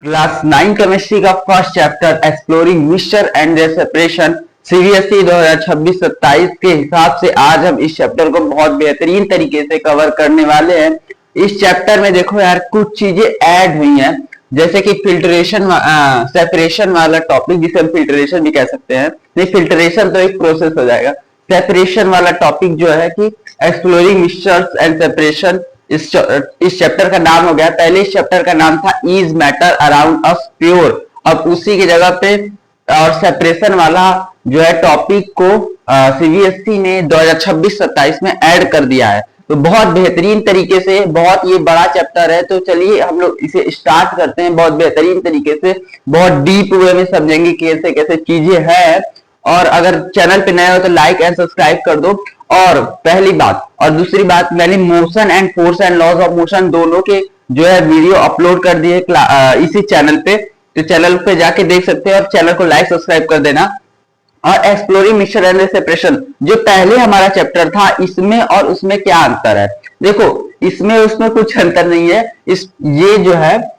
Class 9 chemistry का first chapter exploring mixture and their separation CBSE 2026-27 के हिसाब से आज हम इस चैप्टर को बहुत बेहतरीन तरीके से कवर करने वाले हैं। इस चैप्टर में देखो यार कुछ चीजें ऐड हुई हैं, जैसे कि फिल्ट्रेशन सेपरेशन वाला टॉपिक, जिसे हम फिल्ट्रेशन भी कह सकते हैं। नहीं, फिल्ट्रेशन तो एक प्रोसेस हो जाएगा। सेपरेशन वाला टॉपिक जो है कि एक्सप्लोरिंग मिक्सचर्स एंड सेपरेशन, इस चैप्टर का नाम हो गया। पहले इस चैप्टर का नाम था is matter around us pure, अब उसी की जगह पे और सेपरेशन वाला जो है टॉपिक को सीबीएसई ने 2026-27 में ऐड कर दिया है। तो बहुत बेहतरीन तरीके से, बहुत ये बड़ा चैप्टर है, तो चलिए हम लोग इसे स्टार्ट करते हैं। बहुत बेहतरीन तरीके से, बहुत डीप वे में समझेंगे कैसे कैसे चीजें हैं। और अगर चैनल पे नए हो तो लाइक एंड सब्सक्राइब कर दो। और पहली बात, और दूसरी बात, मैंने motion and force and laws of motion दोनों के जो है वीडियो अपलोड कर दिए इसी चैनल पे, तो चैनल पे जाके देख सकते हैं और चैनल को लाइक सब्सक्राइब कर देना। और एक्सप्लोरिंग मिक्सचर एंड सेपरेशन जो पहले हमारा चैप्टर था, इसमें और उसमें क्या अंतर है? देखो, इसमें उसमें कुछ अंतर नहीं है। ये जो है,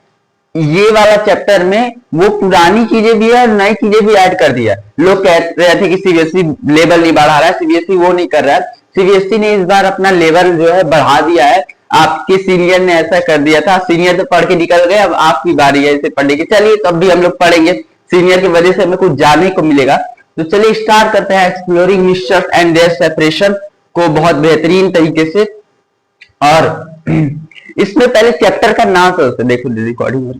ये वाला चैप्टर में वो पुरानी चीजें भी है और नई चीजें भी ऐड कर दिया है। लोग कह रहे थे कि सीबीएसई लेवल नहीं बढ़ा रहा है, सीबीएसई वो नहीं कर रहा है। सीबीएसई ने इस बार अपना लेवल जो है बढ़ा दिया है। आपके सीनियर ने ऐसा कर दिया था, सीनियर तो पढ़ के निकल गए, अब आपकी बारी है इसे पढ़ने की। चलिए तब भी हम लोग पढ़ेंगे, सीनियर की वजह से हमें कुछ जानने को मिलेगा। तो चलिए स्टार्ट करते हैं exploring mixtures and their separation को बहुत बेहतरीन तरीके से। और इसमें पहले चैप्टर का नाम तो देखो, रिकॉर्डिंग,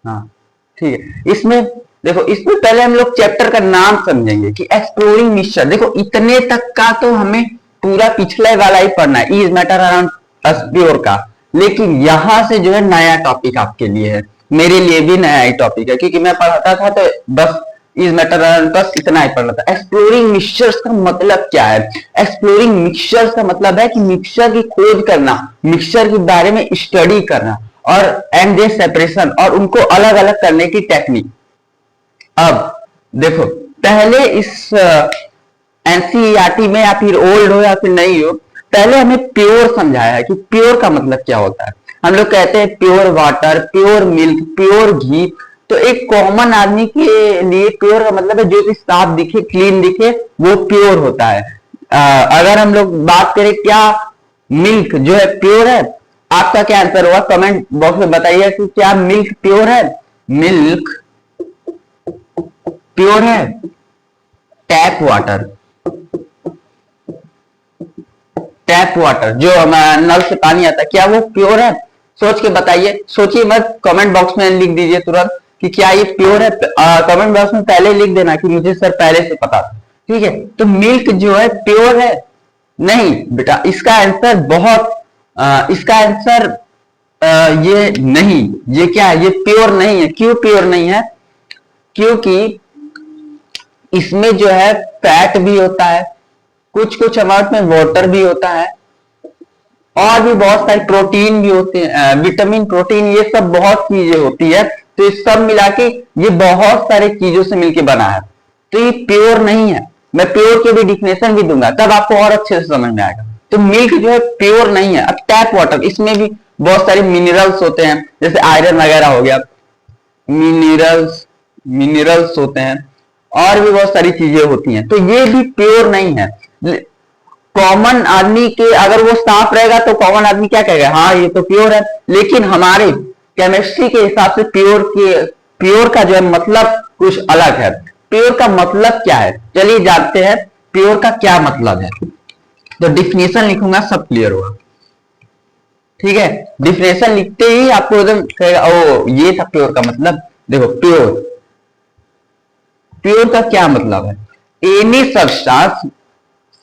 हाँ ठीक है। इसमें देखो, इसमें पहले हम लोग चैप्टर का नाम समझेंगे कि एक्सप्लोरिंग मिक्सचर। देखो, इतने तक का तो हमें पूरा पिछले वाला ही पढ़ना है, is matter around us pure का। लेकिन यहां से जो है नया टॉपिक आपके लिए है, मेरे लिए भी नया ही टॉपिक है, क्योंकि मैं पढ़ाता था तो बस इज मैटर अराउंड अस इतना ही पढ़ना था। एक्सप्लोरिंग मिक्सचर्स का मतलब क्या है? एक्सप्लोरिंग मिक्सचर्स का मतलब है कि मिक्सचर की खोज करना, मिक्सचर के बारे में स्टडी करना, और एंड दे सेपरेशन, और उनको अलग अलग करने की टेक्निक। अब देखो, पहले इस एनसीईआरटी में, या फिर ओल्ड हो या फिर नहीं हो, पहले हमें प्योर समझाया है कि प्योर का मतलब क्या होता है। हम लोग कहते हैं pure water, pure milk, pure ghee. तो एक कॉमन आदमी के लिए प्योर का मतलब है जो कि साफ दिखे, क्लीन दिखे, वो प्योर होता है। अगर हम लोग बात करें क्या मिल्क जो है प्योर है, आपका क्या आंसर होगा? कमेंट बॉक्स में बताइए कि क्या मिल्क प्योर है? मिल्क प्योर है? टैप वाटर, टैप वाटर जो हमारा नल से पानी आता है, क्या वो प्योर है? सोच के बताइए, सोचिए मत, कमेंट बॉक्स में लिख दीजिए तुरंत कि क्या ये प्योर है। कमेंट बॉक्स में पहले लिख देना कि मुझे सर पहले से पता था, ठीक है। तो मिल्क जो है प्योर है? नहीं बेटा, इसका आंसर बहुत इसका आंसर ये नहीं। ये क्या है? ये प्योर नहीं है। क्यों प्योर नहीं है? क्योंकि इसमें जो है फैट भी होता है, कुछ कुछ अमाउंट में वाटर भी होता है, और भी बहुत सारे प्रोटीन भी होते हैं, विटामिन, प्रोटीन, ये सब बहुत चीजें होती है। तो ये सब मिला के ये बहुत सारे चीजों से मिलके बना है। तो ये प्योर नहीं है। मैं प्योर की भी डिफिनेशन भी दूंगा, तब आपको और अच्छे से समझ में आएगा। तो मिल्क जो है प्योर नहीं है। अब टैप वाटर, इसमें भी बहुत सारे मिनरल्स होते हैं, जैसे आयरन वगैरह हो गया, मिनरल्स मिनरल्स होते हैं, और भी बहुत सारी चीजें होती हैं। तो ये भी प्योर नहीं है। कॉमन आदमी के, अगर वो साफ रहेगा तो कॉमन आदमी क्या कहेगा? हाँ ये तो प्योर है। लेकिन हमारे केमिस्ट्री के हिसाब से प्योर का जो है मतलब कुछ अलग है। प्योर का मतलब क्या है, चलिए जानते हैं प्योर का क्या मतलब है। तो डिफिनेशन लिखूंगा, सब क्लियर होगा, ठीक है। डिफिनेशन लिखते ही आपको एकदम कहेगा ओ ये था प्योर का मतलब। देखो, प्योर, प्योर का क्या मतलब है? Any substance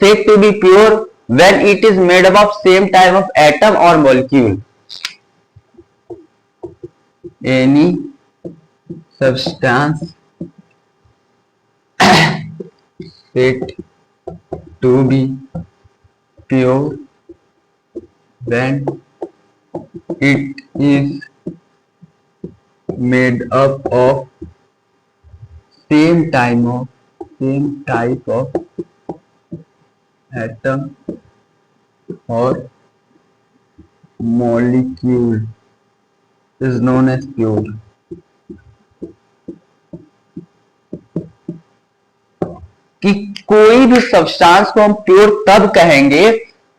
said to be pure when it is made up of same type of atom or molecule. Any substance said to be pure when it is made up of same type of atom or molecule is known as pure. कि कोई भी substance को हम pure तब कहेंगे,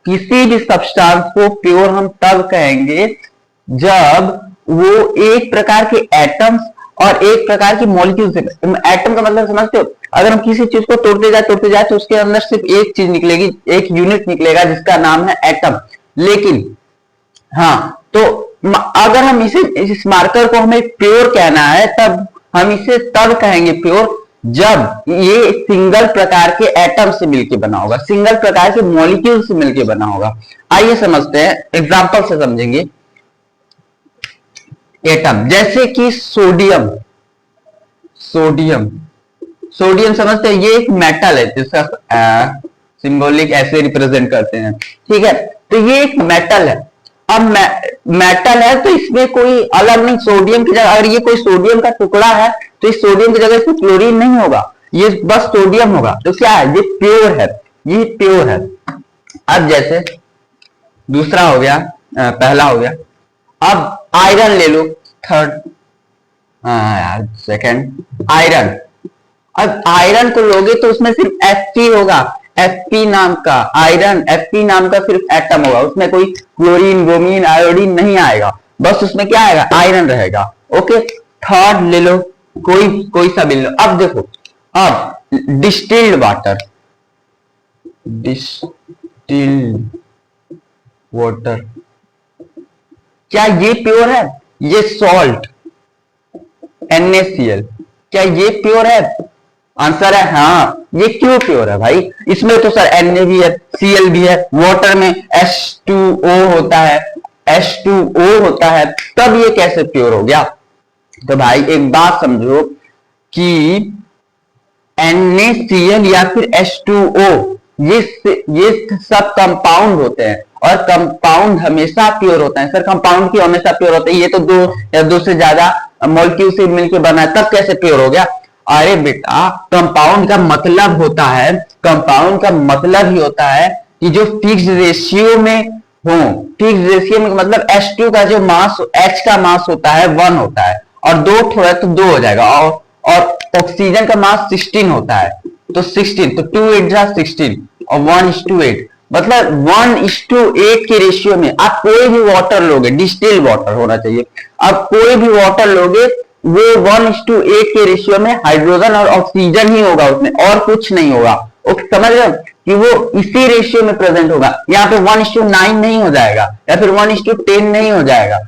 किसी भी substance को प्योर हम तब कहेंगे जब वो एक प्रकार के एटम्स और एक प्रकार की मॉलिक्यूल से, एटम का मतलब समझते हो, अगर हम किसी चीज को तोड़ते जाए तो उसके अंदर सिर्फ एक चीज निकलेगी, एक यूनिट निकलेगा जिसका नाम है एटम। लेकिन हाँ, तो अगर हम इस मार्कर को हमें प्योर कहना है तब हम इसे तब कहेंगे प्योर जब ये सिंगल प्रकार के एटम से मिलकर बना होगा, सिंगल प्रकार के मॉलिक्यूल से मिलकर बना होगा। आइए समझते हैं, एग्जांपल से समझेंगे। एटम जैसे कि सोडियम, सोडियम समझते हैं, ये एक मेटल है जिसका सिंबॉलिक ऐसे रिप्रेजेंट करते हैं, ठीक है। तो ये एक मेटल है। अब मेटल है तो इसमें कोई अलग नहीं, सोडियम की जगह अगर ये कोई सोडियम का टुकड़ा है तो इस सोडियम की जगह इसमें क्लोरीन नहीं होगा, ये बस सोडियम होगा। तो क्या है, ये प्योर है, ये प्योर है। अब जैसे दूसरा हो गया, पहला हो गया। अब आयरन ले लो, थर्ड, सेकंड आयरन। अब आयरन को लोगे तो उसमें सिर्फ Fe होगा, Fe नाम का आयरन, Fe नाम का सिर्फ एटम होगा, उसमें कोई क्लोरीन, ब्रोमीन, आयोडीन नहीं आएगा, बस उसमें क्या आएगा, आयरन रहेगा। ओके, थर्ड ले लो, कोई सा भी ले लो। अब देखो, अब डिस्टिल्ड वाटर, डिस्टिल्ड वाटर, क्या ये प्योर है? ये सॉल्ट NaCl, क्या ये प्योर है? आंसर है हाँ। ये क्यों प्योर है भाई? इसमें तो सर Na भी है, Cl भी है, वाटर में H2O होता है, H2O होता है, तब ये कैसे प्योर हो गया? तो भाई एक बात समझो कि NaCl या फिर H2O ये सब कंपाउंड होते हैं और कंपाउंड हमेशा प्योर होता है। सर कंपाउंड क्यों हमेशा प्योर होते हैं? ये तो दो या दो से ज्यादा मॉलिक्यूल से मिलकर बना है, तब कैसे प्योर हो गया? अरे बेटा, कंपाउंड का मतलब होता है, कंपाउंड का मतलब ही होता है कि जो फिक्स रेशियो में हो। फिक्स रेशियो में मतलब H2 का जो मास, H का मास होता है 1 होता है, और 2 थोड़ा तो 2 हो जाएगा, और ऑक्सीजन का मास 16 होता है, तो 16, तो 2 8 जा 16 और 1:8, मतलब 1:8 के रेशियो में आप कोई भी वाटर लोगे, डिस्टिल वाटर होना चाहिए, आप कोई भी वाटर लोगे वो 1:8 के रेशियो में हाइड्रोजन और ऑक्सीजन ही होगा, उसमें और कुछ नहीं होगा। समझ रहे हो कि वो इसी रेशियो में प्रेजेंट होगा। यहाँ पे 1:9 नहीं हो जाएगा या फिर 1:10 नहीं हो जाएगा,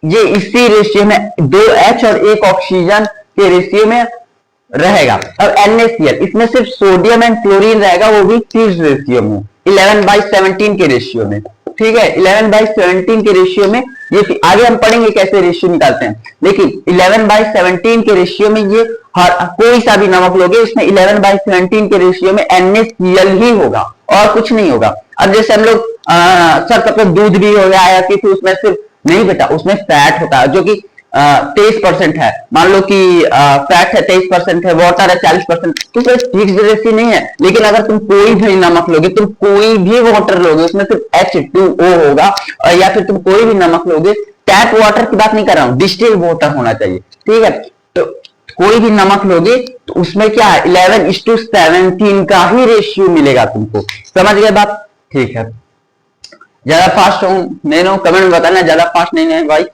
ये इसी रेशियो में 2H और 1 ऑक्सीजन के रेशियो में रहेगा। अब NaCl, इसमें सिर्फ सोडियम एंड क्लोरीन रहेगा, वो भी फिक्स्ड रेशियो में 11/17 के रेशियो में, ठीक है। 11/17 के रेशियो में ये, आगे हम पढ़ेंगे कैसे रेशियो निकालते हैं, लेकिन 11/17 के रेशियो में ये हर कोई सा भी नमक लोगे उसमें 11/17 के रेशियो में NaCl ही होगा और कुछ नहीं होगा। अब जैसे हम लोग सर तब दूध भी हो गया या फिर उसमें सिर्फ नहीं बेटा, उसमें फैट होता है जो कि 23% है, मान लो कि फैट है 23% है, वाटर है 40%, तो कोई फिक्स्ड रेशियो नहीं है। लेकिन अगर तुम कोई भी नमक लोगे, तुम कोई भी वाटर लोगे उसमें सिर्फ H2O होगा, और या फिर तुम कोई भी नमक लोगे, टैप वाटर की बात नहीं कर रहा हूं, डिस्टिल वाटर होना चाहिए, ठीक है। तो कोई भी नमक लोगे तो उसमें क्या है, 11:17 का ही रेशियो मिलेगा तुमको, समझ गए बात? ठीक है, ज्यादा फास्ट हूं नहीं हूं, कमेंट में बताना, ज्यादा फास्ट नहीं है भाई।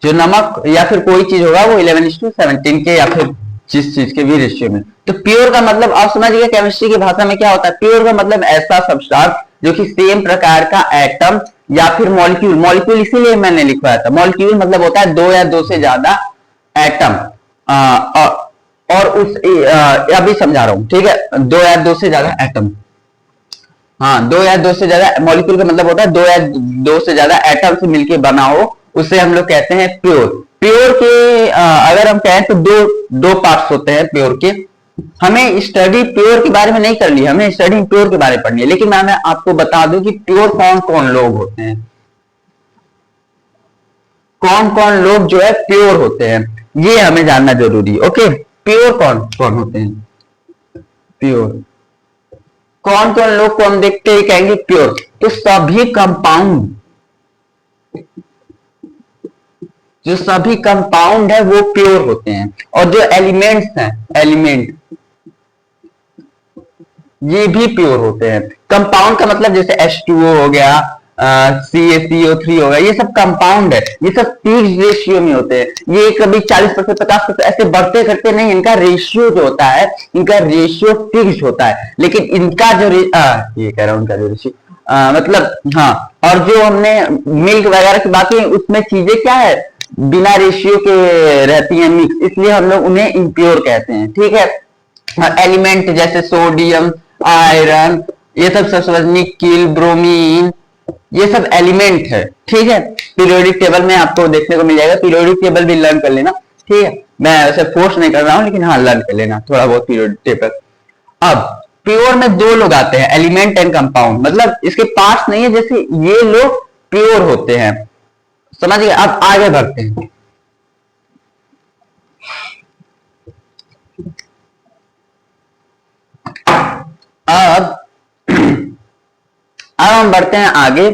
जो नमक या फिर कोई चीज होगा वो 11:17 के या फिर जिस चीज के भी रेशियो में। तो प्योर का मतलब आप समझ गए केमिस्ट्री की भाषा में क्या होता है। प्योर का मतलब ऐसा सब्सटेंस जो कि सेम प्रकार का एटम या फिर मॉलिक्यूल, मॉलिक्यूल इसीलिए मैंने लिखवाया था, मॉलिक्यूल मतलब होता है 2 या 2 से ज्यादा एटम, और उस अभी समझा रहा हूं, ठीक है, 2 या 2 से ज्यादा एटम, हाँ 2 या 2 से ज्यादा मॉलिक्यूल का मतलब होता है 2 या 2 से ज्यादा एटम से मिलके बना हो, उसे हम लोग कहते हैं प्योर। प्योर के अगर हम कहें तो दो पार्ट्स होते हैं प्योर के। हमें स्टडी प्योर के बारे में नहीं करनी, हमें स्टडी प्योर के बारे में पढ़नी है, लेकिन मैं आपको बता दूं कि प्योर कौन कौन लोग होते हैं, कौन कौन लोग जो है प्योर होते हैं, ये हमें जानना जरूरी है। ओके, प्योर कौन कौन होते हैं, प्योर कौन कौन लोग को हम देखते ही कहेंगे प्योर? तो सभी कंपाउंड, जो सभी कंपाउंड है वो प्योर होते हैं, और जो एलिमेंट्स हैं, एलिमेंट ये भी प्योर होते हैं। कंपाउंड का मतलब जैसे H2O हो गया, CaCO3 हो गया, ये सब कंपाउंड है, ये सब फिक्स्ड रेशियो में होते हैं। ये कभी 40%, 50% ऐसे बढ़ते करते नहीं, इनका रेशियो जो होता है, इनका रेशियो फिक्स्ड होता है। लेकिन इनका जो ये कह रहा हूं, उनका जो रेशियो मतलब हाँ, और जो हमने मिल्क वगैरह की बात की उसमें चीजें क्या है, बिना रेशियो के रहती हैं मिक्स, इसलिए हम लोग उन्हें इम्प्योर कहते हैं। ठीक है, एलिमेंट जैसे सोडियम, आयरन, ये सब निकिल, ब्रोमीन, ये सब एलिमेंट है। ठीक है, पीरियोडिक टेबल में आपको देखने को मिल जाएगा, पीरियोडिक टेबल भी लर्न कर लेना। ठीक है, मैं वैसे फोर्स नहीं कर रहा हूं, लेकिन हाँ लर्न कर लेना थोड़ा बहुत पीरियोडिक टेबल। अब प्योर में दो लोग आते हैं, एलिमेंट एंड कंपाउंड, मतलब इसके पास नहीं है, जैसे ये लोग प्योर होते हैं। समझिए, अब आगे बढ़ते हैं। अब हम बढ़ते हैं आगे,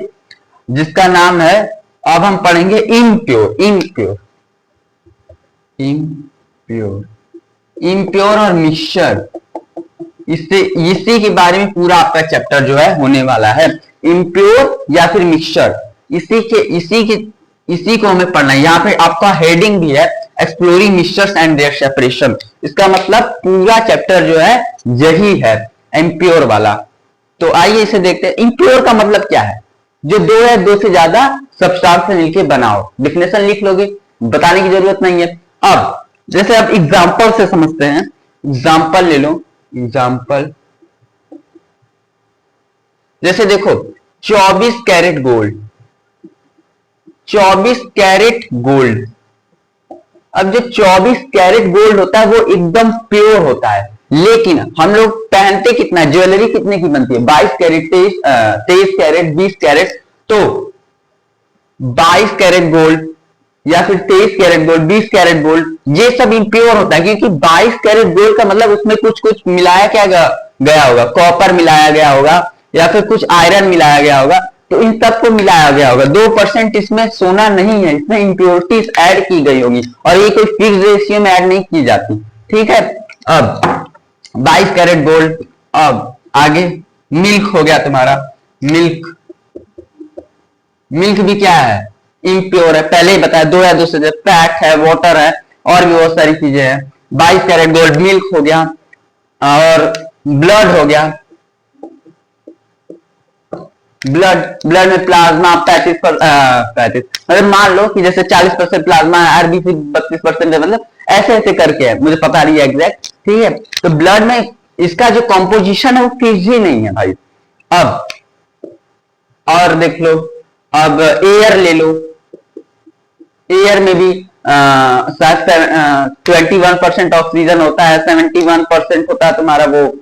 जिसका नाम है, अब हम पढ़ेंगे इम्प्योर। इम्प्योर इम्प्योर इम्प्योर और मिक्सचर, इससे इसी के बारे में पूरा आपका चैप्टर जो है होने वाला है। इम्प्योर या फिर मिक्सचर, इसी को हमें पढ़ना है। यहाँ पे आपका हेडिंग भी है, exploring mixtures and their separation. इसका मतलब पूरा चैप्टर जो है यही है, इम्प्योर वाला। तो आइए इसे देखते हैं। इम्प्योर का मतलब क्या है, जो दो या दो से ज्यादा सब्सटेंस से मिलकर बनाओ। डिफिनेशन लिख लोगे, बताने की जरूरत नहीं है। अब जैसे आप एग्जांपल से समझते हैं, एग्जांपल ले लो। एग्जांपल जैसे देखो, 24 कैरेट गोल्ड, 24 कैरेट गोल्ड। अब जो 24 कैरेट गोल्ड होता है वो एकदम प्योर होता है, लेकिन हम लोग पहनते कितना, ज्वेलरी कितने की बनती है, 22 कैरेट, 23 कैरेट, 20 कैरेट। तो 22 कैरेट गोल्ड या फिर 23 कैरेट गोल्ड, 20 कैरेट गोल्ड, ये सब इम्प्योर होता है, क्योंकि 22 कैरेट गोल्ड का मतलब उसमें कुछ कुछ मिलाया क्या गया होगा, कॉपर मिलाया गया होगा या फिर कुछ आयरन मिलाया गया होगा, तो इन सब को मिलाया गया होगा। 2% इसमें सोना नहीं है, इसमें इम्प्योरिटीज ऐड की गई होगी, और ये कोई फिक्स रेशियो में ऐड नहीं की जाती। ठीक है, अब 22 कैरेट गोल्ड। अब आगे मिल्क हो गया तुम्हारा, मिल्क। मिल्क भी क्या है, इम्प्योर है, पहले ही बताया, दो या दो से फैट है, वाटर है, और भी बहुत सारी चीजें हैं। 22 कैरेट गोल्ड मिल्क हो गया, और ब्लड हो गया। ब्लड में प्लाज्मा 35 मतलब मान लो कि जैसे 40% प्लाज्मा है, आरबीसी 32% है, मतलब ऐसे ऐसे करके है, मुझे पता नहीं है एग्जैक्ट। ठीक है, तो ब्लड में इसका जो कॉम्पोजिशन है वो फिक्स ही नहीं है भाई। अब और देख लो, अब एयर ले लो, एयर में भी 21% ऑक्सीजन होता है, 71% होता है तुम्हारा वो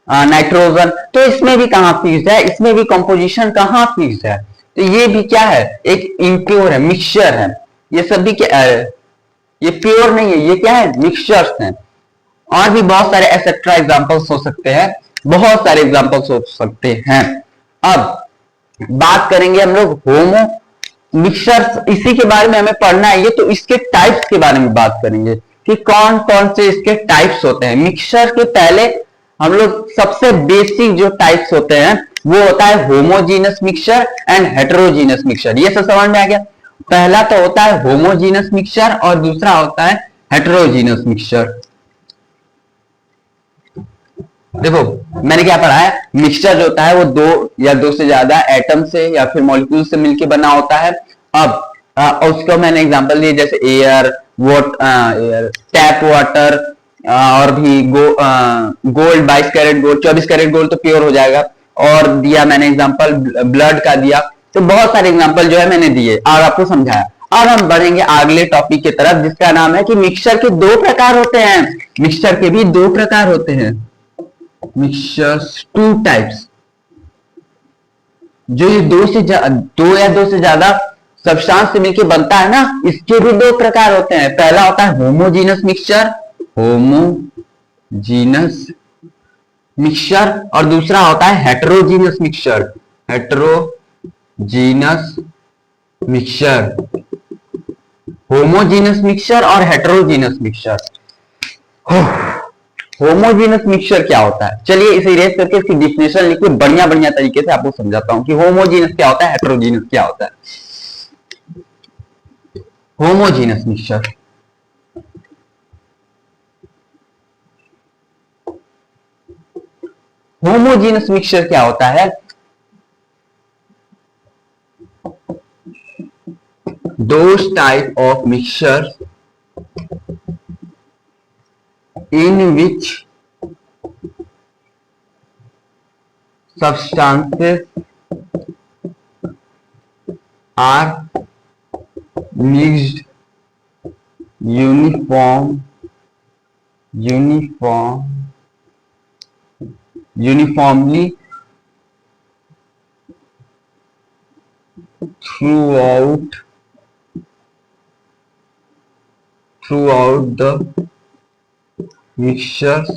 नाइट्रोजन। तो इसमें भी कहां फिक्स्ड है, इसमें भी कंपोजिशन कहां फिक्स्ड है। तो ये भी क्या है, एक इम्प्योर है, मिक्सचर है। ये सब भी क्या है, ये प्योर नहीं है, ये क्या है, मिक्सचर्स हैं। और भी बहुत सारे एक्सेट्रा एग्जांपल्स हो सकते हैं, बहुत सारे एग्जांपल्स हो सकते हैं। अब बात करेंगे हम लोग होमो मिक्सचर्स, इसी के बारे में हमें पढ़ना है ये, तो इसके टाइप्स के बारे में बात करेंगे कि कौन कौन से इसके टाइप्स होते हैं। मिक्सचर के पहले हम लोग सबसे बेसिक जो टाइप्स होते हैं वो होता है homogeneous mixture and heterogeneous mixture. ये सब समझ में आ गया। पहला तो होता है होमोजीनस मिक्सचर और दूसरा होता है हेटेरोजीनस मिक्सचर। देखो मैंने क्या पढ़ा है, मिक्सचर जो होता है वो दो या दो से ज्यादा एटम से या फिर मॉलिक्यूल से मिलकर बना होता है। अब उसको मैंने एग्जांपल दिए, जैसे एयर, टैप वाटर, और भी gold 22 carat gold, 24 carat gold तो प्योर हो जाएगा। और दिया मैंने एग्जांपल ब्लड का दिया। तो बहुत सारे एग्जांपल जो है मैंने दिए और आपको समझाया। अब हम बढ़ेंगे अगले टॉपिक की तरफ, जिसका नाम है कि मिक्सचर के दो प्रकार होते हैं। मिक्सचर के भी दो प्रकार होते हैं, मिक्सचर्स टू टाइप्स। जो ये दो या दो से ज्यादा सब्सटेंस से मिलकर बनता है ना, इसके भी दो प्रकार होते हैं। पहला होता है होमोजीनस मिक्सचर, होमोजीनस मिक्सचर, और दूसरा होता है heterogeneous mixture, heterogeneous mixture. Homogeneous mixture और हेटेरोजीनस मिक्सचर। होमोजीनस मिक्सचर क्या होता है, चलिए इसे इरेज करके इसकी डिफिनेशन लिखिए, बढ़िया बढ़िया तरीके से आपको समझाता हूं कि होमोजीनस क्या होता है, हेटेरोजीनस क्या होता है। होमोजीनस मिक्सचर, होमोजीनस मिक्सचर क्या होता है, those type of mixture in which substances are mixed uniformly throughout the mixtures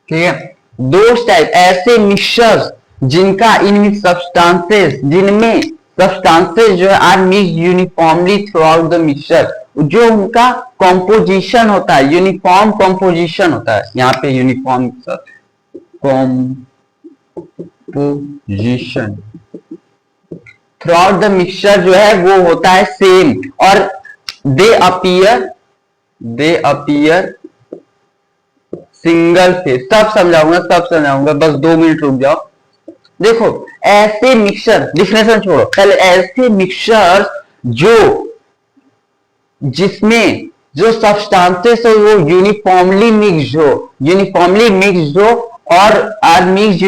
ठीक है। दो टाइप ऐसे मिक्सचर्स जिनका इनमें सब्सटेंसेस जो है are mix uniformly throughout the mixture, जो उनका कॉम्पोजिशन होता है, यूनिफॉर्म कॉम्पोजिशन होता है, यहाँ पे uniform composition through out the mixture जो है वो होता है सेम, और दे अपीयर सिंगल फेज। सब समझाऊंगा, बस 2 मिनट रुक जाओ। देखो ऐसे मिक्सचर, डिफिनेशन छोड़ो, पहले ऐसे मिक्सचर जिसमें जो सब्सटेंसेस है वो यूनिफॉर्मली मिक्स्ड हो और आर मिक्स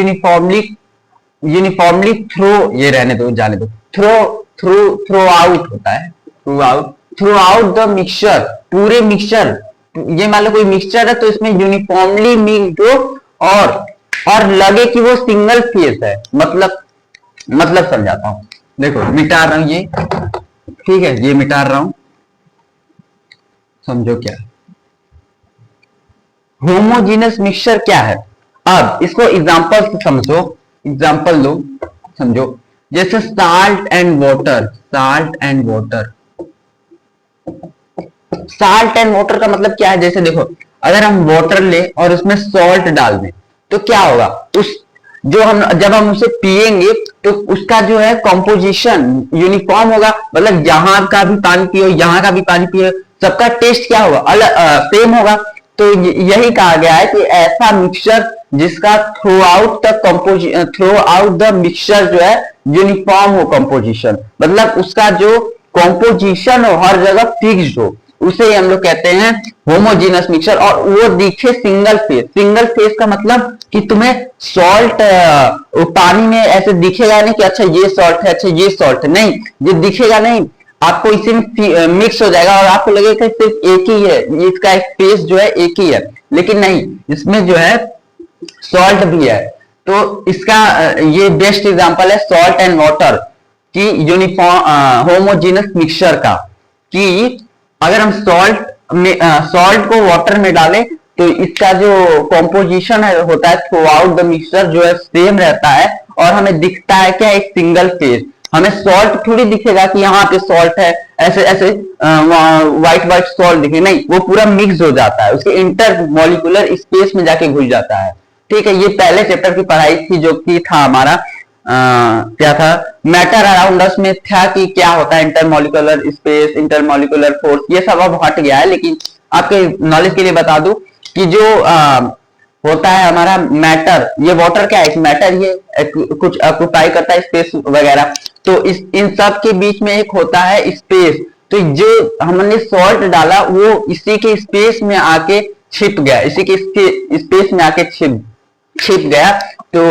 यूनिफॉर्मली थ्रू, ये रहने दो, जाने दो, थ्रू आउट होता है, थ्रू आउट द मिक्सचर, पूरे मिक्सचर, ये मान लो कोई मिक्सचर है तो इसमें यूनिफॉर्मली मिक्स्ड हो और लगे कि वो सिंगल फेज है, मतलब समझाता हूं। देखो मिटा रहा हूं ये, ठीक है, ये मिटा रहा हूं, समझो क्या होमोजीनस मिक्सचर क्या है। अब इसको एग्जांपल से समझो, एग्जांपल लो, समझो, जैसे साल्ट एंड वाटर का मतलब क्या है। जैसे देखो अगर हम वाटर ले और उसमें सॉल्ट डाल दें तो क्या होगा, जब हम उसे पिएंगे तो उसका जो है कॉम्पोजिशन यूनिफॉर्म होगा, मतलब यहाँ का भी पानी पियो, यहाँ का भी पानी पियो, सबका टेस्ट क्या होगा, अलग सेम होगा। तो यही कहा गया है कि ऐसा मिक्सचर जिसका थ्रू आउट द मिक्सचर जो है यूनिफॉर्म हो कॉम्पोजिशन, मतलब उसका जो कॉम्पोजिशन हो हर जगह फिक्स्ड हो, उसे हम लोग कहते हैं होमोजीनस मिक्सचर। और वो दिखे सिंगल फेज का मतलब कि तुम्हें सॉल्ट पानी में ऐसे दिखेगा नहीं कि अच्छा ये सॉल्ट है, अच्छा ये सॉल्ट है, नहीं, ये दिखेगा नहीं, आपको इसी में मिक्स हो जाएगा और आपको लगेगा सिर्फ एक ही है, इसका एक फेस जो है एक ही है, लेकिन नहीं, इसमें जो है सॉल्ट भी है। तो इसका ये बेस्ट एग्जांपल है सॉल्ट एंड वाटर की यूनिफॉर्म होमोजीनस मिक्सचर का, कि अगर हम सॉल्ट को वाटर में डालें तो इसका जो कॉम्पोजिशन होता है थ्रू आउट द मिक्सचर जो है सेम रहता है, और हमें दिखता है क्या, एक सिंगल फेज। हमें सॉल्ट थोड़ी दिखेगा कि यहाँ पे सॉल्ट है, ऐसे ऐसे व्हाइट सॉल्ट दिखे, नहीं, वो पूरा मिक्स हो जाता है, उसके इंटर मॉलिक्यूलर स्पेस में जाके घुस जाता है। ठीक है, ये पहले चैप्टर की पढ़ाई थी जो कि था हमारा क्या था, मैटर अराउंड अस में था कि क्या होता है इंटरमॉलिक्यूलर स्पेस, इंटरमॉलिक्यूलर फोर्स, ये सब अब हट गया है। लेकिन आपके नॉलेज के लिए बता दूं कि जो होता है हमारा मैटर, ये वाटर क्या है, मैटर, ये कुछ ऑक्युपाई करता है स्पेस वगैरह, तो इन सब के बीच में एक होता है स्पेस। तो जो हमने सॉल्ट डाला वो इसी के स्पेस में आके छिप गया, इसी के स्पेस में आके छिप गया, तो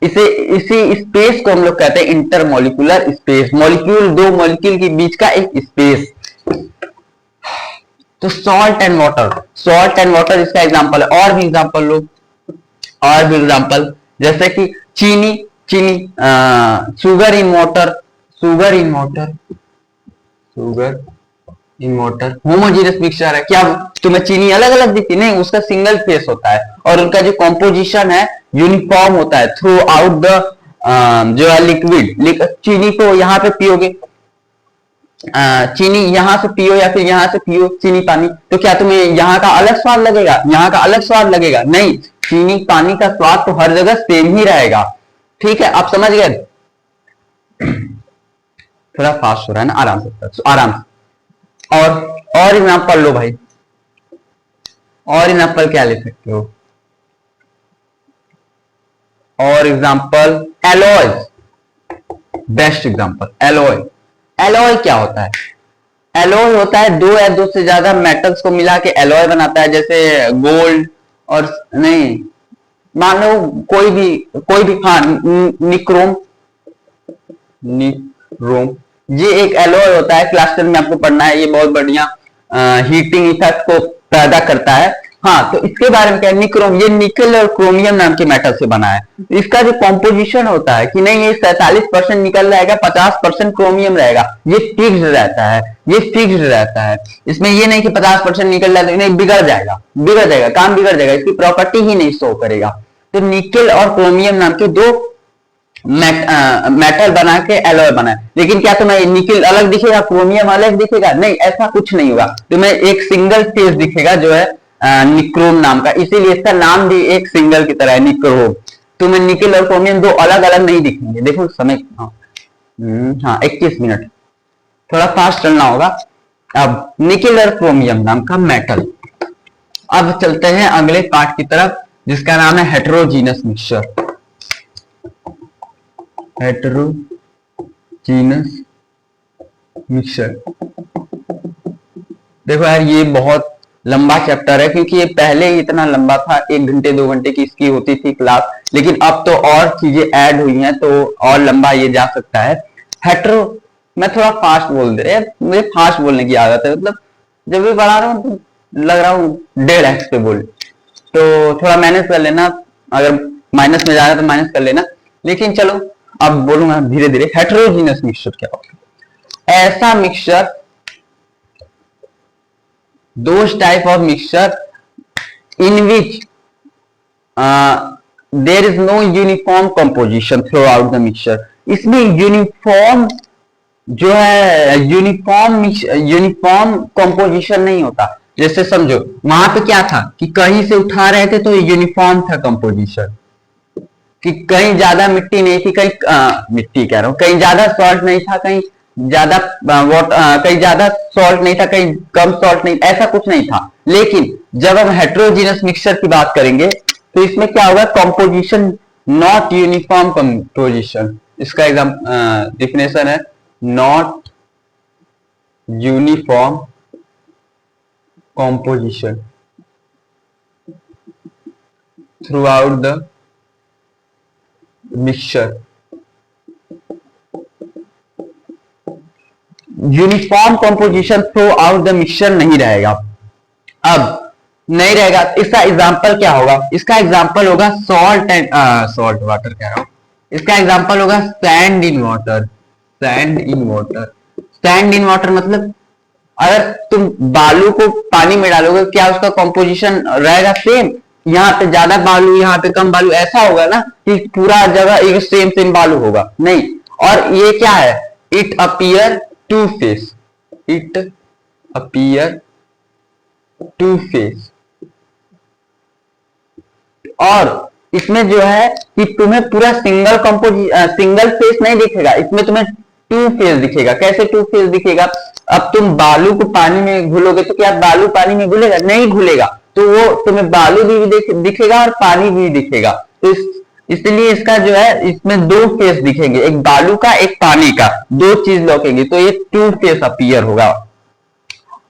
इसी स्पेस को हम लोग कहते हैं इंटरमॉलिक्यूलर स्पेस, मॉलिक्यूल, दो मॉलिक्यूल के बीच का एक स्पेस। तो सॉल्ट एंड वाटर इसका एग्जांपल है। और भी एग्जांपल लो, जैसे कि चीनी, sugar in water homogeneous mixture है। क्या तुम्हें चीनी अलग अलग दिखती, नहीं, उसका सिंगल फेस होता है और उनका जो कॉम्पोजिशन है यूनिफॉर्म होता है थ्रू आउट द जो है लिक्विड, चीनी को यहाँ पे पियोगे, चीनी यहाँ से पियो या फिर यहाँ से पियो चीनी पानी, तो क्या तुम्हें यहाँ का अलग स्वाद लगेगा, यहाँ का अलग स्वाद लगेगा? नहीं, चीनी पानी का स्वाद तो हर जगह सेम ही रहेगा। ठीक है, आप समझ गए? थोड़ा फास्ट हो रहा है ना, आराम से आराम से। और एग्जाम्पल लो भाई, और एग्जाम्पल क्या ले सकते हो? और example alloy, best example alloy. Alloy क्या होता है? एलॉय होता है दो या दो से ज्यादा मेटल्स को मिला के एलॉय बनाता है, जैसे गोल्ड और नहीं, मान लो कोई भी हाँ, निक्रोम, ये एक एलॉय होता है, क्लास 10 में आपको पढ़ना है, ये बहुत बढ़िया हीटिंग इफेक्ट को पैदा करता है। हाँ, तो इसके बारे में क्या है? निक्रोम, ये निकल और क्रोमियम नाम के मेटल से बना है। इसका जो कॉम्पोजिशन होता है कि नहीं, ये 47% निकल रहेगा, 50% क्रोमियम रहेगा, ये फिक्स्ड रहता है, ये फिक्स्ड रहता है। इसमें ये नहीं कि 50% निकल रहा है, नहीं, बिगड़ जाएगा, काम बिगड़ जाएगा, इसकी प्रॉपर्टी ही नहीं शो करेगा। तो निकल और क्रोमियम नाम के दो मेटल बना के एलॉय बना है। लेकिन क्या तुम्हें निकल अलग दिखेगा, क्रोमियम अलग दिखेगा? नहीं, ऐसा कुछ नहीं होगा, तुम्हें एक सिंगल फेस दिखेगा जो है निक्रोम नाम का, इसीलिए इसका नाम भी एक सिंगल की तरह है, निक्रोम। तुम्हें निकल और क्रोमियम दो अलग अलग नहीं दिखेंगे। देखो समय, हाँ 21 मिनट, थोड़ा फास्ट चलना होगा। अब निकल और क्रोमियम नाम का मेटल। अब चलते हैं अगले पार्ट की तरफ, जिसका नाम है हेटेरोजीनस मिक्सचर। हेटेरोजीनस मिक्सचर, देखो यार ये बहुत लंबा चैप्टर है, क्योंकि ये पहले ही इतना लंबा था, 1 घंटे 2 घंटे की इसकी होती थी क्लास, लेकिन अब तो और चीजें ऐड हुई हैं, तो और लंबा ये जा सकता है। हेटेरो, मैं थोड़ा फास्ट बोल दे रहे, मुझे फास्ट बोलने की आदत है, मतलब जब भी बढ़ा रहा हूँ तो लग रहा हूँ 1.5x पे बोल, तो थोड़ा मैनेज कर लेना, अगर माइनस में जा रहा है तो माइनस कर लेना। लेकिन चलो अब बोलूंगा धीरे धीरे। हेटेरोजीनस मिक्सचर क्या होता है? ऐसा mixture, those type of mixture in which there is no uniform composition throughout the mixture। इसमें यूनिफॉर्म जो है, यूनिफॉर्म कंपोजिशन नहीं होता। जैसे समझो वहां पे क्या था कि कहीं से उठा रहे थे तो यूनिफॉर्म था कंपोजिशन, कि कहीं ज्यादा मिट्टी नहीं थी, कहीं मिट्टी कह रहा हूं, कहीं ज्यादा सॉल्ट नहीं था, कहीं ज्यादा कहीं ज्यादा सॉल्ट नहीं था, कहीं कम सॉल्ट नहीं, ऐसा कुछ नहीं था। लेकिन जब हम हेटेरोजीनस मिक्सचर की बात करेंगे तो इसमें क्या होगा? Composition not uniform composition. इसका एग्जाम डिफिनेशन है not uniform composition through out the mixture. Uniform composition through out the mixture नहीं रहेगा। अब नहीं रहेगा, इसका एग्जांपल क्या होगा? इसका एग्जांपल होगा सॉल्ट एंड सॉल्ट वाटर कह रहा हूं, इसका एग्जांपल होगा sand in water. Sand in water, sand in water मतलब अगर तुम बालू को पानी में डालोगे, क्या उसका कंपोजिशन रहेगा सेम? यहाँ पे ज्यादा बालू, यहाँ पे कम बालू, ऐसा होगा ना कि पूरा जगह एक सेम बालू होगा? नहीं। और ये क्या है? It appear to face, it appear to face. और इसमें जो है कि तुम्हें पूरा सिंगल फेस नहीं दिखेगा, इसमें तुम्हें टू फेस दिखेगा। कैसे टू फेस दिखेगा? अब तुम बालू को पानी में घुलोगे तो क्या बालू पानी में घुलेगा? नहीं घुलेगा, तो वो तुम्हें बालू भी दिखेगा और पानी भी दिखेगा। तो इसलिए इसका जो है, इसमें दो फेस दिखेंगे, एक बालू का एक पानी का, दो चीज लौकेंगे, तो ये टू फेस अपीयर होगा।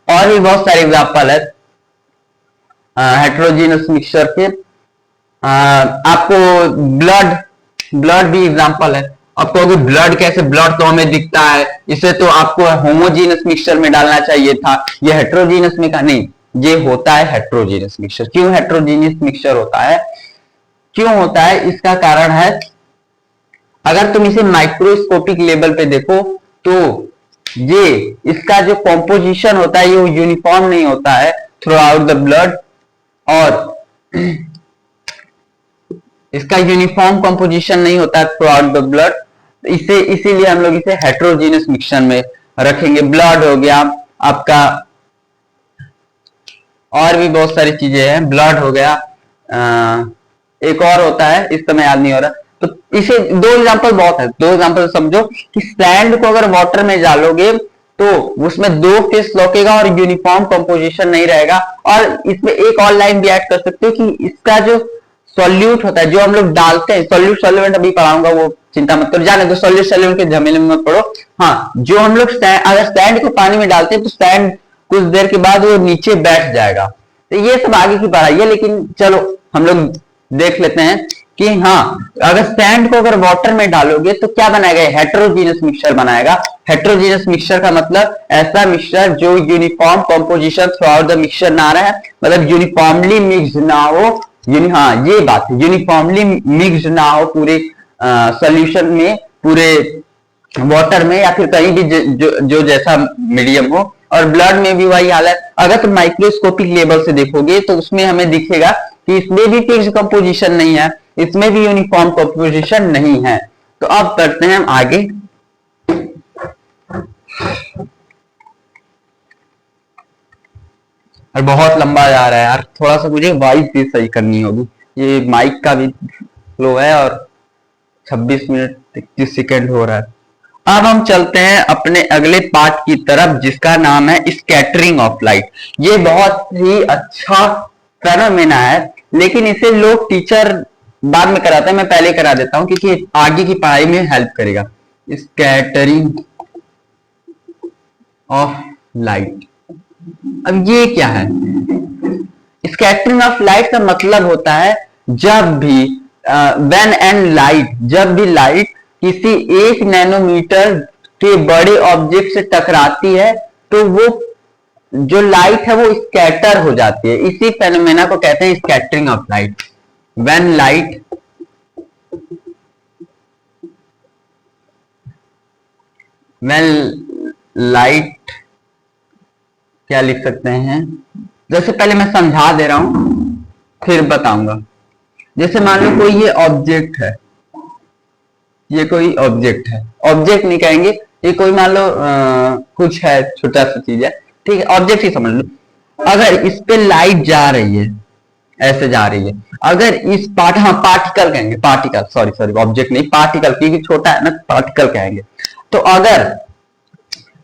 और भी बहुत सारे एग्जांपल है हेटेरोजीनस मिक्सचर के। आपको ब्लड भी एग्जांपल है। आपको अगर ब्लड कैसे, ब्लड तो हमें दिखता है, इसे तो आपको होमोजीनस मिक्सचर में डालना चाहिए था, ये हेटेरोजीनस में का नहीं, ये होता है हेटेरोजीनस मिक्सचर। क्यों हेटेरोजीनस मिक्सचर होता है? क्यों होता है? इसका कारण है, अगर तुम इसे माइक्रोस्कोपिक लेवल पे देखो तो ये इसका जो कॉम्पोजिशन होता है ये यूनिफॉर्म नहीं होता है थ्रू आउट द ब्लड, और इसका यूनिफॉर्म कंपोजिशन नहीं होता है थ्रू आउट द ब्लड, इसे इसीलिए हम लोग इसे हेट्रोजीनियस मिक्सचर में रखेंगे। ब्लड हो गया आपका, और भी बहुत सारी चीजें हैं, ब्लड हो गया, एक और होता है इस समय याद नहीं हो रहा। तो इसे दो एग्जांपल बहुत है, दो एग्जांपल समझो कि सैंड को अगर वाटर में डालोगे तो उसमें दो फेस लौकेगा और यूनिफॉर्म कंपोजिशन नहीं रहेगा। और इसमें एक और लाइन भी ऐड कर सकते हो कि इसका जो सॉल्यूट होता है, जो हम लोग डालते हैं, सॉल्यूट सॉल्वेंट अभी पढ़ाऊंगा, वो चिंता मत करो, जाने दो सॉल्यूट सॉल्वेंट के झमेले में मत पड़ो। हाँ, जो हम लोग अगर सैंड को पानी में डालते हैं तो सैंड कुछ देर के बाद वो नीचे बैठ जाएगा। तो ये सब आगे की पढ़ाई है, लेकिन चलो हम लोग देख लेते हैं कि हाँ, अगर सैंड को अगर वाटर में डालोगे तो क्या बनाएगा, हेट्रोजीनियस मिक्सचर बनाएगा। हेट्रोजीनियस मिक्सचर का मतलब ऐसा मिक्सचर जो uniform composition through out the mixture ना रहे, मतलब यूनिफॉर्मली मिक्स ना हो। हाँ, ये बात है, यूनिफॉर्मली मिक्स ना हो पूरे सॉल्यूशन में, पूरे वाटर में या फिर कहीं भी जो जैसा मीडियम हो। और ब्लड में भी वही हाल है। अगर तुम माइक्रोस्कोपिक लेवल से देखोगे तो उसमें हमें दिखेगा कि इसमें भी फिक्स कंपोजिशन नहीं है, इसमें भी यूनिफॉर्म कंपोजिशन नहीं है। तो अब करते हैं हम आगे। और बहुत लंबा जा रहा है यार, थोड़ा सा मुझे वॉइस भी सही करनी होगी, ये माइक का भी फ्लो है और 26 मिनट 31 सेकेंड हो रहा है। अब हम चलते हैं अपने अगले पार्ट की तरफ जिसका नाम है स्कैटरिंग ऑफ लाइट। ये बहुत ही अच्छा फेनोमेना है, लेकिन इसे लोग टीचर बाद में कराते हैं, मैं पहले करा देता हूं क्योंकि आगे की पढ़ाई में हेल्प करेगा। स्कैटरिंग ऑफ लाइट, अब ये क्या है? स्कैटरिंग ऑफ लाइट का मतलब होता है जब भी व्हेन एंड लाइट, जब भी लाइट किसी 1 नैनोमीटर के बड़े ऑब्जेक्ट से टकराती है तो वो जो लाइट है वो स्कैटर हो जाती है। इसी फेनोमेना को कहते हैं scattering of light. When light क्या लिख सकते हैं, जैसे पहले मैं समझा दे रहा हूं फिर बताऊंगा। जैसे मान लो कोई ये ऑब्जेक्ट है, ये कोई ऑब्जेक्ट है, ऑब्जेक्ट नहीं कहेंगे, ये कोई मान लो कुछ है, छोटा सा चीज है, ठीक है, ऑब्जेक्ट ही समझ लो। अगर इस पे लाइट जा रही है, ऐसे जा रही है, अगर इस पार्टिकल कहेंगे, पार्टिकल, सॉरी ऑब्जेक्ट नहीं, पार्टिकल, क्योंकि छोटा है ना, पार्टिकल कहेंगे। तो अगर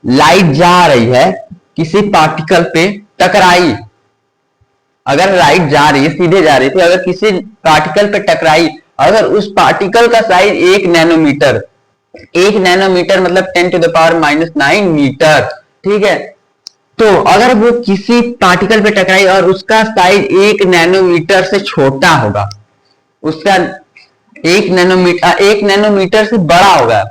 लाइट जा रही है, किसी पार्टिकल पे टकराई, अगर लाइट जा रही है, सीधे जा रही थी, अगर किसी पार्टिकल पे टकराई, अगर उस पार्टिकल का साइज 1 नैनोमीटर, 1 नैनोमीटर मतलब 10⁻⁹ मीटर, ठीक है, तो अगर वो किसी पार्टिकल पे टकराई और उसका साइज 1 नैनोमीटर से छोटा होगा, उसका 1 नैनोमीटर से बड़ा होगा,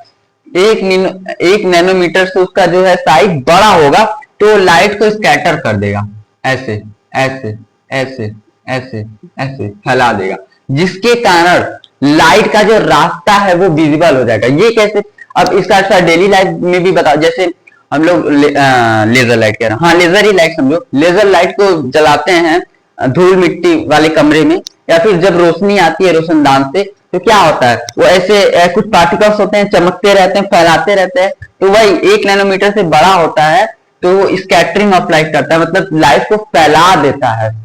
1 नैनोमीटर से उसका जो है साइज बड़ा होगा, तो लाइट को स्कैटर कर देगा, ऐसे ऐसे ऐसे ऐसे ऐसे फैला देगा, जिसके कारण लाइट का जो रास्ता है वो विजिबल हो जाएगा। ये कैसे? अब इसका डेली लाइफ में भी बताओ, जैसे हम लोग लेजर लाइट कह रहे हैं, हाँ लेजर ही लाइट समझो, लेजर लाइट को जलाते हैं धूल मिट्टी वाले कमरे में, या फिर जब रोशनी आती है रोशनदान से, तो क्या होता है, वो ऐसे कुछ पार्टिकल्स होते हैं, चमकते रहते हैं, फैलाते रहते हैं, तो वही 1 नैनोमीटर से बड़ा होता है, तो वो स्कैटरिंग ऑफ लाइट करता है, मतलब लाइट को फैला देता है।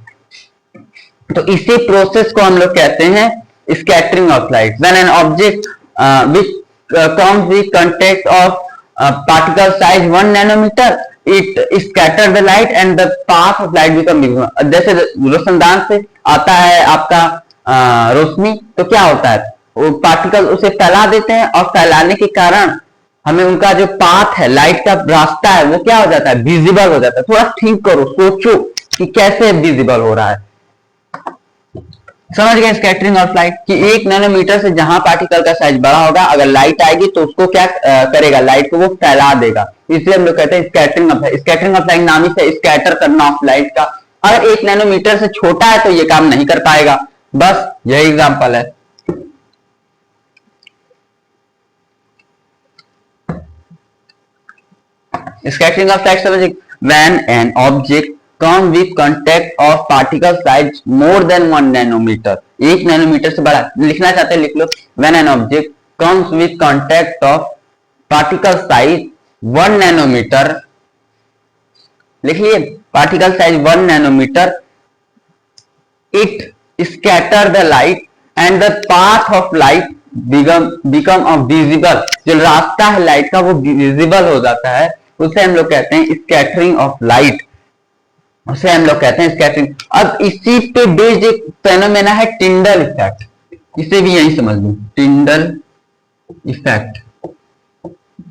तो इसी प्रोसेस को हम लोग कहते हैं scattering of light. When an object which comes the contact of particle size 1 nanometer, it scatter the light and the path of light become visible। जैसे रोशनदान से आता है आपका रोशनी, तो क्या होता है, वो पार्टिकल उसे फैला देते हैं, और फैलाने के कारण हमें उनका जो पाथ है, लाइट का रास्ता है, वो क्या हो जाता है, विजिबल हो जाता है। थोड़ा थिंक करो, सोचो कि कैसे विजिबल हो रहा है। समझ गए स्कैटरिंग ऑफ लाइट कि 1 नैनोमीटर से जहां पार्टिकल का साइज बड़ा होगा, अगर लाइट आएगी तो उसको क्या करेगा, लाइट को वो फैला देगा। इसलिए हम लोग कहते हैं scattering of light. Scattering of light नाम ही से स्कैटर करना ऑफ लाइट का। अगर 1 नैनोमीटर से छोटा है तो ये काम नहीं कर पाएगा। बस यही एग्जांपल है। स्कैटरिंग ऑफ लाइट समझिए, when an object come with contact of particle size more than 1 nanometer, 1 nanometer से बड़ा लिखना चाहते हैं लिख लो। When an object comes with contact of particle size 1 nanometer, लिख लिए, particle size 1 nanometer, it scatter the light and the path of light become visible, जो रास्ता है लाइट का वो विजिबल हो जाता है, उसे हम लोग कहते हैं स्कैटरिंग ऑफ लाइट, उसे हम लोग कहते हैं स्कैटरिंग। अब इसी पे बेस्ड एक फेनोमेना है टिंडल इफेक्ट, इसे भी यही समझ लो, टिंडल इफेक्ट।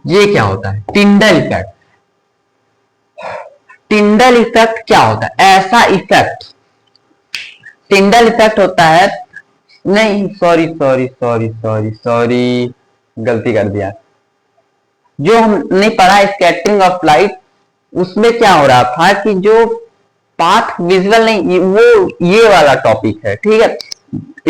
ये क्या होता है टिंडल इफेक्ट? टिंडल इफेक्ट क्या होता है? ऐसा इफेक्ट, टिंडल इफेक्ट होता है, नहीं sorry sorry sorry sorry sorry गलती कर दिया, जो हमने पढ़ा स्कैटरिंग ऑफ लाइट, उसमें क्या हो रहा था कि जो पाथ विजुअल नहीं, वो ये वाला टॉपिक है, ठीक है।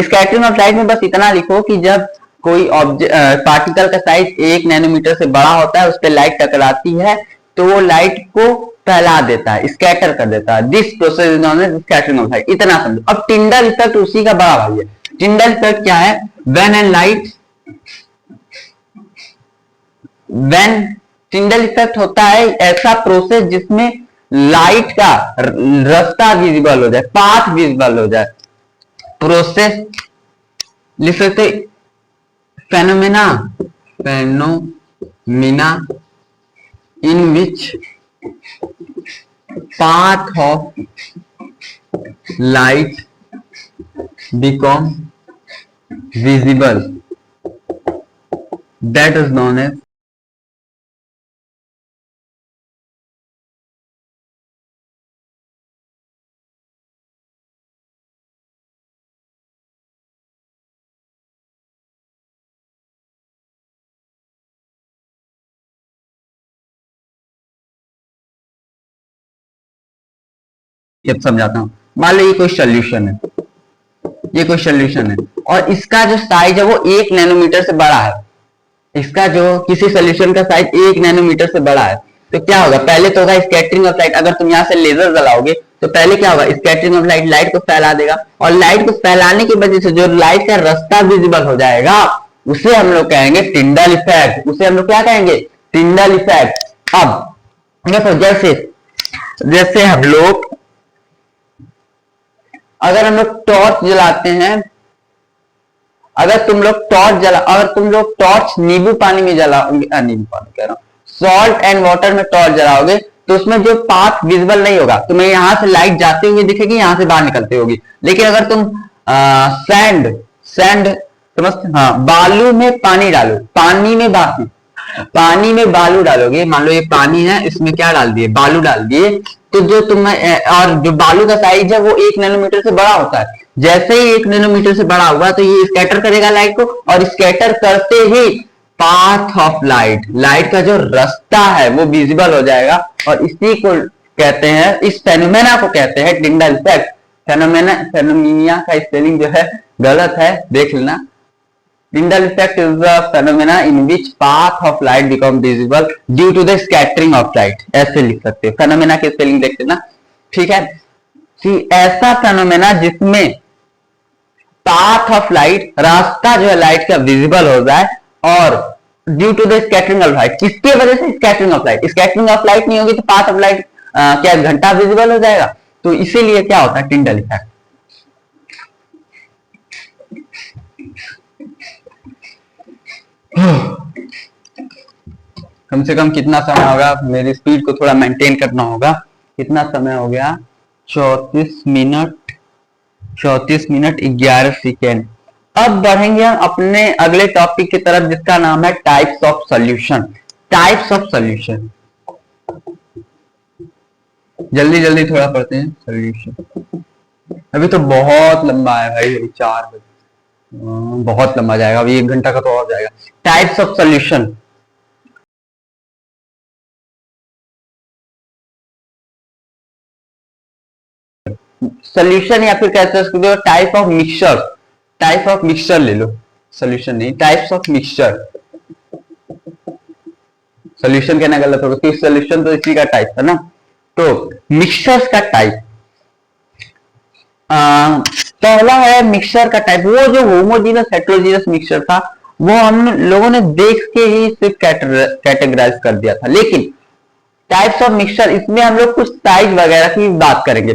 स्कैटरिंग ऑफ लाइट में बस इतना लिखो कि जब कोई पार्टिकल का साइज 1 नैनोमीटर से बड़ा होता है, उस पर लाइट टकराती है तो वो लाइट को फैला देता है, स्कैटर कर देता है। This process is known as scattering of light, इतना समझो। अब टिंडल इफेक्ट उसी का बड़ा भाई है। टिंडल इफेक्ट क्या है? When an light, when Tyndall effect होता है ऐसा प्रोसेस जिसमें लाइट का रास्ता विजिबल हो जाए, पाथ विजिबल हो जाए, प्रोसेस लिख सकते phenomena, phenomena in which path of light become visible, that is known as अब समझाता हूं। मान लो ये कोई सोल्यूशन है, ये कोई सोल्यूशन है और इसका जो साइज है वो 1 नैनोमीटर से बड़ा है, इसका जो किसी सोल्यूशन का साइज 1 नैनोमीटर से बड़ा है, तो क्या होगा? पहले तो होगा स्कैटरिंग ऑफ लाइट। अगर तुम यहां से लेजर जलाओगे तो पहले क्या होगा? स्कैटरिंग ऑफ लाइट, लाइट को फैला देगा, और लाइट को फैलाने की वजह से जो लाइट का रास्ता विजिबल हो जाएगा उसे हम लोग कहेंगे टिंडल इफेक्ट, उसे हम लोग क्या कहेंगे? Tyndall effect. अब देखो जैसे जैसे हम लोग, अगर हम लोग टॉर्च जलाते हैं, अगर तुम लोग टॉर्च नींबू पानी में जलाओगे, नींबू पानी कह रहा हूं, सॉल्ट एंड वाटर में टॉर्च जलाओगे तो उसमें जो पाथ विजिबल नहीं होगा, तुम्हें यहां से लाइट जाते हुए दिखेगी, यहां से बाहर निकलती होगी। लेकिन अगर तुम सैंड समझते, हाँ, बालू में पानी डालो, पानी में बालू डालोगे, मान लो ये पानी है, इसमें क्या डाल दिए? बालू डाल दिए, तो जो तुम्हें, और जो बालू का साइज है वो 1 नैनोमीटर से बड़ा होता है, जैसे ही 1 नैनोमीटर से बड़ा हुआ तो ये स्कैटर करेगा लाइट को, और स्कैटर करते ही पाथ ऑफ लाइट, लाइट का जो रास्ता है वो विजिबल हो जाएगा, और इसी को कहते हैं, इस फेनोमेना को कहते हैं टिंडल इफेक्ट। फेनोमेना का स्पेलिंग जो है गलत है, देख लेना। Tyndall effect is the phenomena in which path of light become visible due to the scattering of light, ऐसे लिख सकते हैं। फेनोमेना की स्पेलिंग देख लेना, ठीक है। ऐसा फेनोमेना जिसमें पाथ ऑफ लाइट, रास्ता जो है लाइट का विजिबल हो जाए, और due to the scattering of light, किसकी वजह से? Scattering of light. Scattering of light नहीं होगी तो पाथ ऑफ लाइट क्या घंटा विजिबल हो जाएगा, तो इसीलिए क्या होता है? Tyndall effect. कम से कम कितना समय होगा? मेरी स्पीड को थोड़ा मेंटेन करना होगा। कितना समय हो गया? 34 मिनट 11 सेकेंड। अब बढ़ेंगे हम अपने अगले टॉपिक की तरफ, जिसका नाम है types of solution. Types of solution, जल्दी जल्दी थोड़ा पढ़ते हैं। सॉल्यूशन अभी तो बहुत लंबा है भाई, 4 बजे बहुत लंबा जाएगा, अभी 1 घंटा का तो और जाएगा। टाइप्स ऑफ सॉल्यूशन, सॉल्यूशन या फिर कह सकते हो type of mixture. Type of mixture ले लो, सॉल्यूशन नहीं, टाइप्स ऑफ मिक्सचर। सॉल्यूशन कहना गलत होगा क्योंकि सॉल्यूशन तो इसी का टाइप है ना। तो मिक्सचर्स का टाइप, पहला है मिक्सचर का टाइप, वो जो होमोजीनस हेट्रोजीनस मिक्सचर था वो हम लोगों ने देख के ही सिर्फ कैटेगराइज कर दिया था। लेकिन टाइप्स ऑफ मिक्सचर, इसमें हम लोग कुछ साइज वगैरह की बात करेंगे।